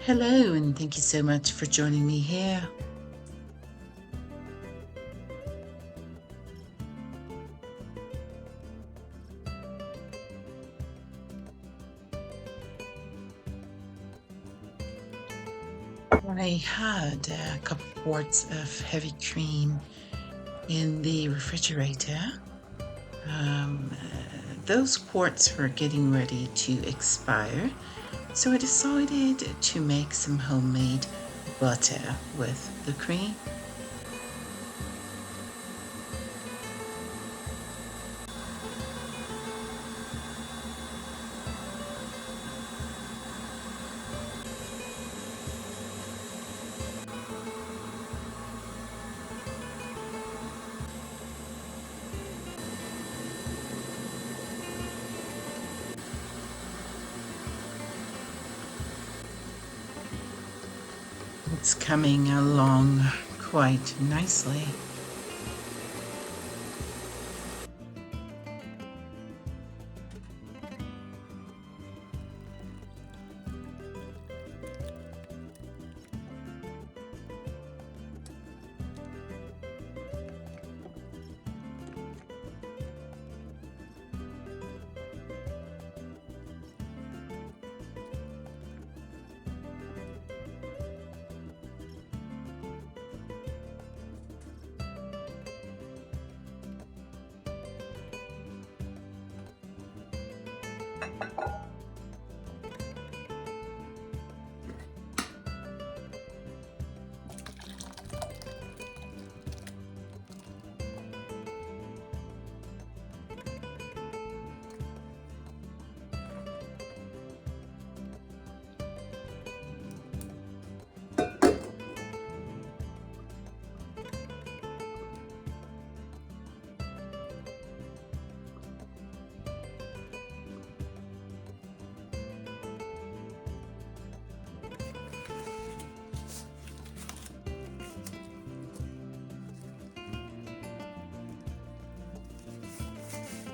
Hello, and thank you so much for joining me here. I had a couple of quarts of heavy cream in the refrigerator. Those quarts were getting ready to expire, so I decided to make some homemade butter with the cream. It's coming along quite nicely.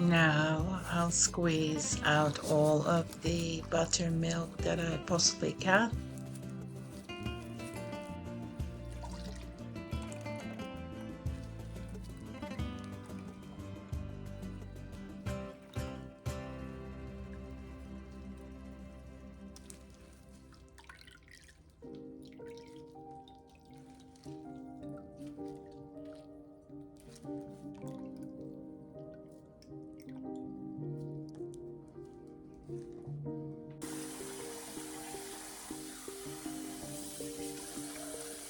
Now I'll squeeze out all of the buttermilk that I possibly can.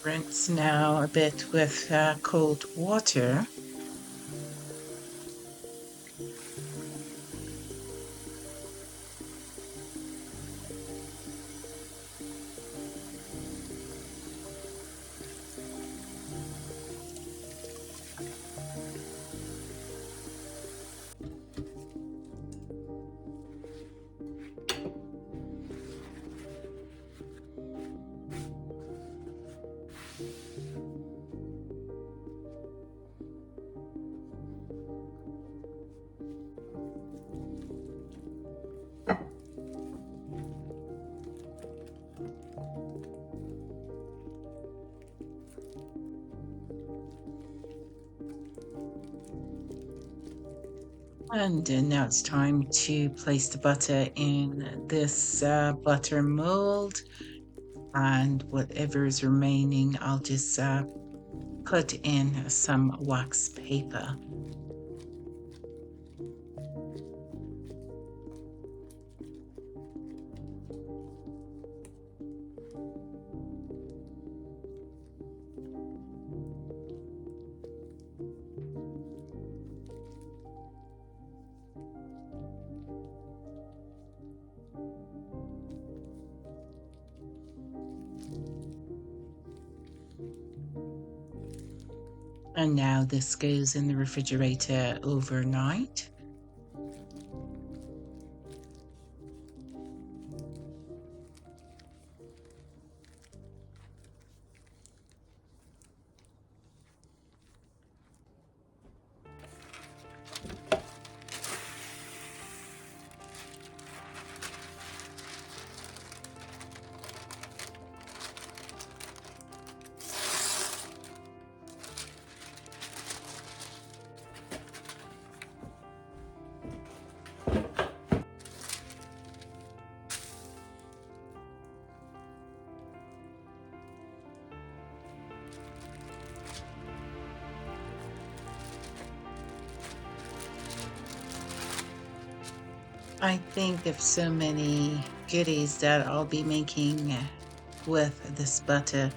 Rinse now a bit with cold water. And now it's time to place the butter in this butter mold. And whatever is remaining, I'll just put in some wax paper. And now this goes in the refrigerator overnight. I think of so many goodies that I'll be making with this butter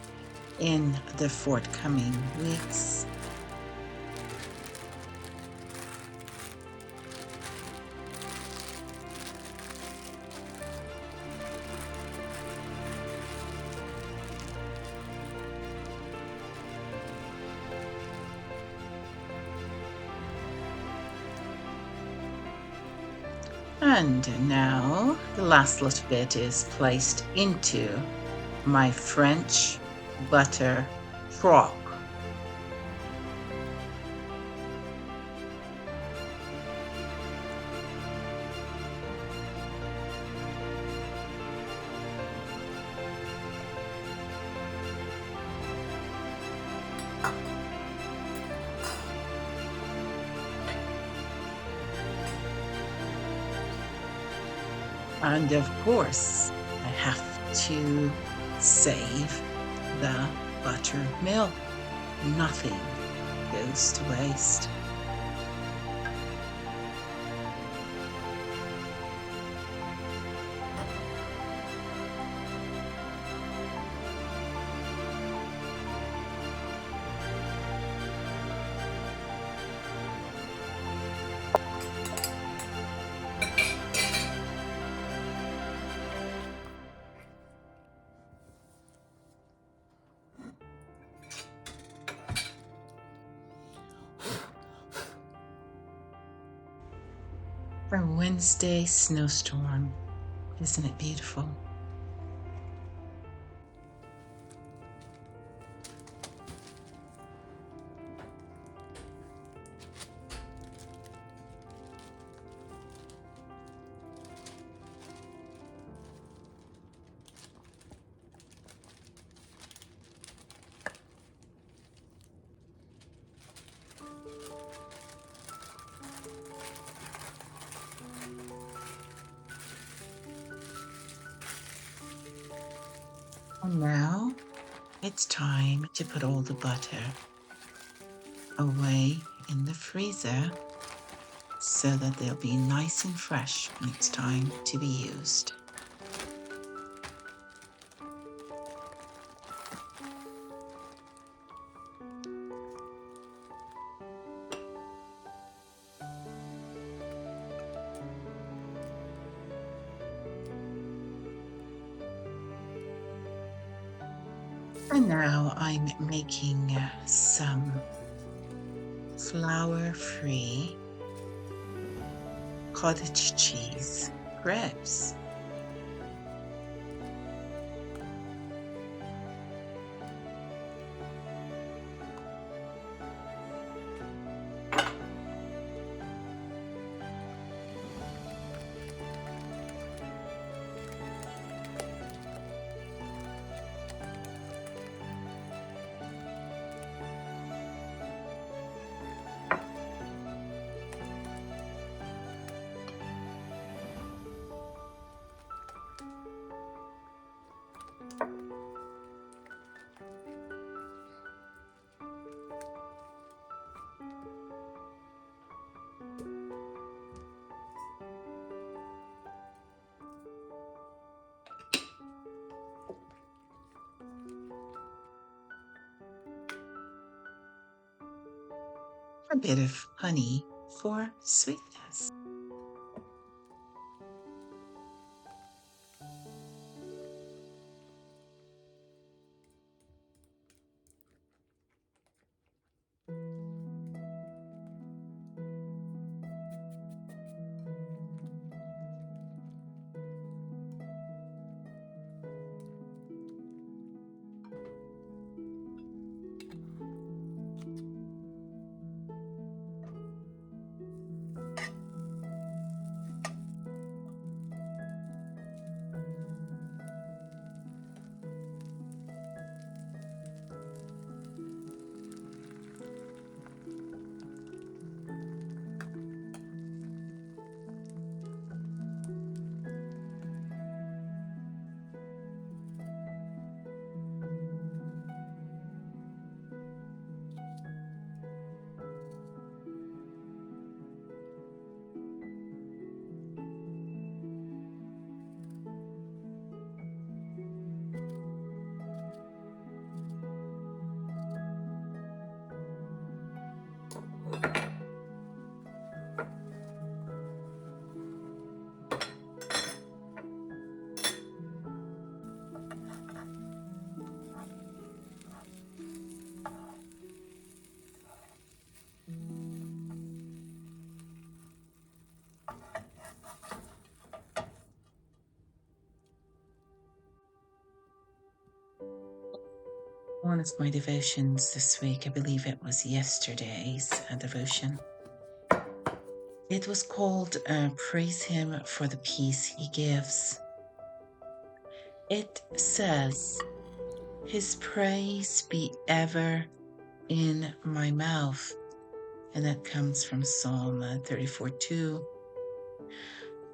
in the forthcoming weeks. And now the last little bit is placed into my French butter crock. And of course, I have to save the buttermilk. Nothing goes to waste. For a Wednesday snowstorm, isn't it beautiful? And now it's time to put all the butter away in the freezer so that they'll be nice and fresh when it's time to be used. And now I'm making some flour-free cottage cheese crepes. A bit of honey for sweetness. one of my devotions this week. I believe it was yesterday's devotion. It was called Praise Him for the Peace He Gives. It says, His praise be ever in my mouth. And that comes from Psalm 34:2.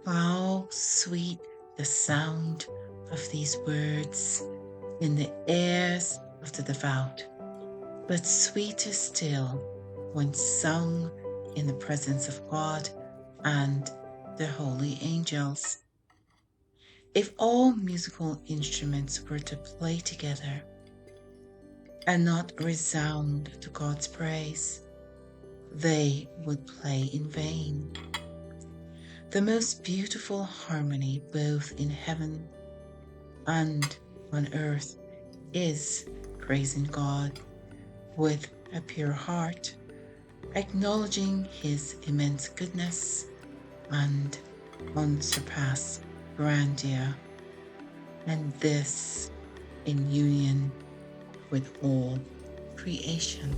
How sweet the sound of these words in the ears of the devout, but sweeter still when sung in the presence of God and the holy angels. If all musical instruments were to play together and not resound to God's praise, they would play in vain. The most beautiful harmony both in heaven and on earth is praising God with a pure heart, acknowledging His immense goodness and unsurpassed grandeur, and this in union with all creation.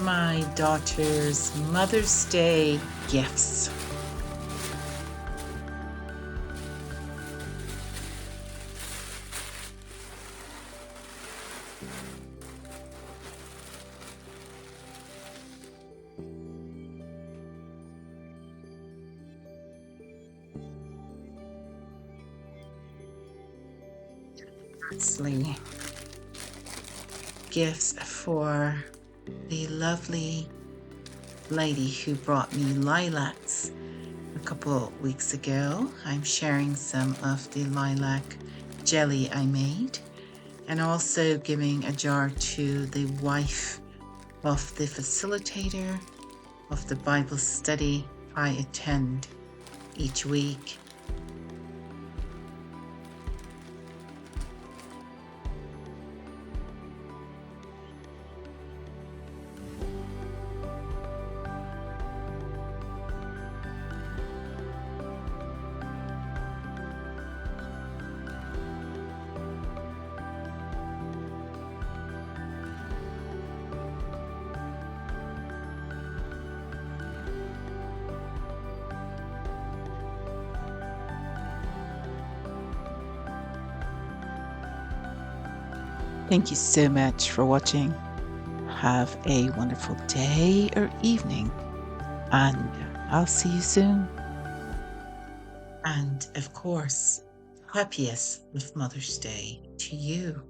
My daughter's Mother's Day gifts. Firstly, gifts for the lovely lady who brought me lilacs a couple weeks ago. I'm sharing some of the lilac jelly I made, and also giving a jar to the wife of the facilitator of the Bible study I attend each week. Thank you so much for watching. Have a wonderful day or evening, and I'll see you soon. And of course, happiest of Mother's Day to you.